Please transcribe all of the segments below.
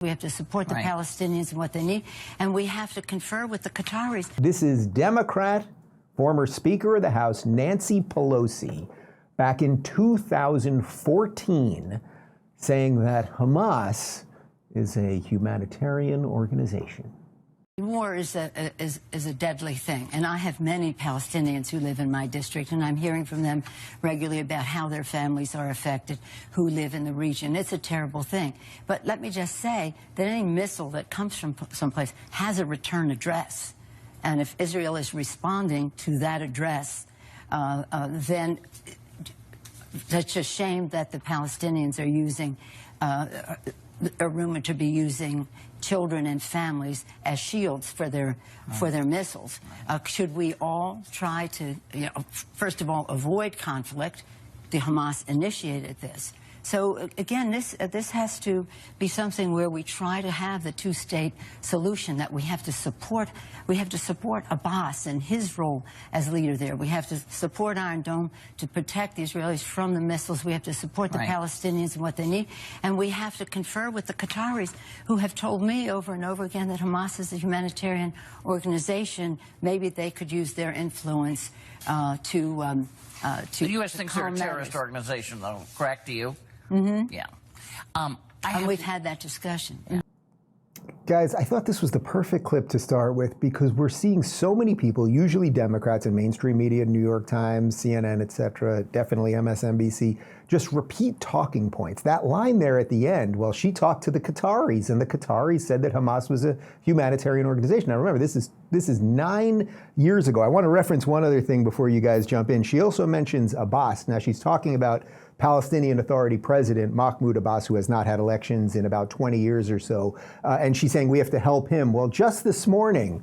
We have to support the Palestinians and what they need, and we have to confer with the Qataris. This is Democrat, former Speaker of the House, Nancy Pelosi, back in 2014, saying that Hamas is a humanitarian organization. War is a deadly thing, and I have many Palestinians who live in my district, and I'm hearing from them regularly about how their families are affected who live in the region. It's a terrible thing. But let me just say that any missile that comes from someplace has a return address. And if Israel is responding to that address, then it's a shame that the Palestinians are using, are rumored to be using children and families as shields for their missiles. Should we all try to, first of all, avoid conflict? The Hamas initiated this. So again, this has to be something where we try to have the two-state solution. That we have to support. We have to support Abbas and his role as leader there. We have to support Iron Dome to protect the Israelis from the missiles. We have to support the Palestinians and what they need, and we have to confer with the Qataris, who have told me over and over again that Hamas is a humanitarian organization. Maybe they could use their influence to. The U.S. thinks they're a terrorist organization, though. Correct? Do you? Mm-hmm. Yeah. And we've had that discussion. Yeah. Guys, I thought this was the perfect clip to start with because we're seeing so many people, usually Democrats in mainstream media, New York Times, CNN, etc., definitely MSNBC, just repeat talking points. That line there at the end, well, she talked to the Qataris, and the Qataris said that Hamas was a humanitarian organization. Now remember, this is 9 years ago. I want to reference one other thing before you guys jump in. She also mentions Abbas. Now she's talking about Palestinian Authority President Mahmoud Abbas, who has not had elections in about 20 years or so. And she's saying we have to help him. Well, just this morning,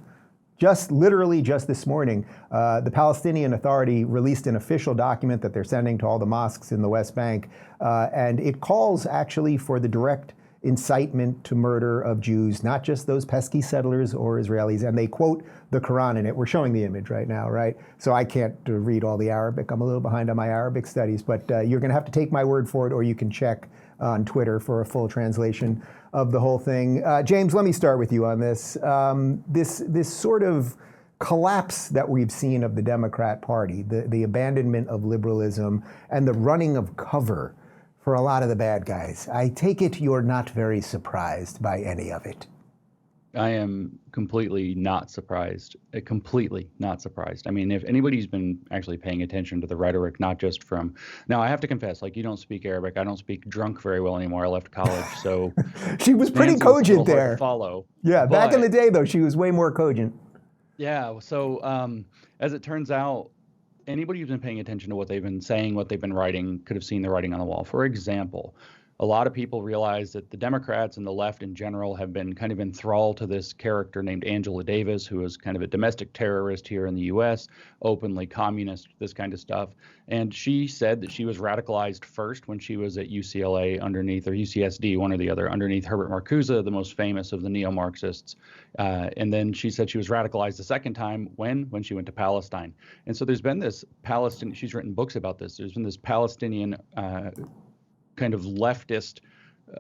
literally just this morning, the Palestinian Authority released an official document that they're sending to all the mosques in the West Bank. And it calls actually for the direct incitement to murder of Jews, not just those pesky settlers or Israelis. And they quote the Quran in it. We're showing the image right now, right? So I can't read all the Arabic. I'm a little behind on my Arabic studies, but you're going to have to take my word for it, or you can check on Twitter for a full translation of the whole thing. James, let me start with you on this. This sort of collapse that we've seen of the Democrat Party, the abandonment of liberalism, and the running of cover for a lot of the bad guys. I take it you're not very surprised by any of it. I am completely not surprised. Completely not surprised. I mean, if anybody's been actually paying attention to the rhetoric, not just from, now I have to confess, like, you don't speak Arabic. I don't speak drunk very well anymore. I left college, so. She was pretty cogent there. Follow. Yeah, back in the day though, she was way more cogent. Yeah, so as it turns out, anybody who's been paying attention to what they've been saying, what they've been writing, could have seen the writing on the wall. For example, a lot of people realize that the Democrats and the left in general have been kind of enthralled to this character named Angela Davis, who is kind of a domestic terrorist here in the U.S., openly communist, this kind of stuff. And she said that she was radicalized first when she was at UCLA underneath, or UCSD, one or the other, underneath Herbert Marcuse, the most famous of the neo-Marxists. And then she said she was radicalized the second time when she went to Palestine. And so there's been this Palestinian, she's written books about this, there's been this Palestinian kind of leftist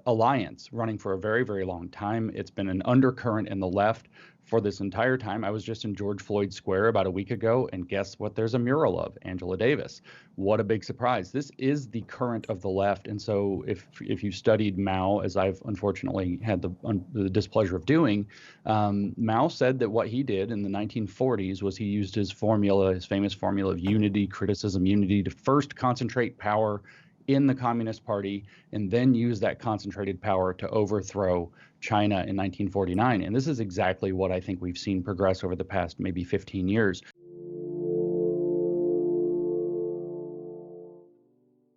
alliance running for a very, very long time. It's been an undercurrent in the left for this entire time. I was just in George Floyd Square about a week ago, and guess what there's a mural of? Angela Davis. What a big surprise. This is the current of the left. And so if you studied Mao, as I've unfortunately had the displeasure of doing, Mao said that what he did in the 1940s was he used his formula, his famous formula of unity, criticism, unity, to first concentrate power in the Communist Party, and then use that concentrated power to overthrow China in 1949. And this is exactly what I think we've seen progress over the past maybe 15 years.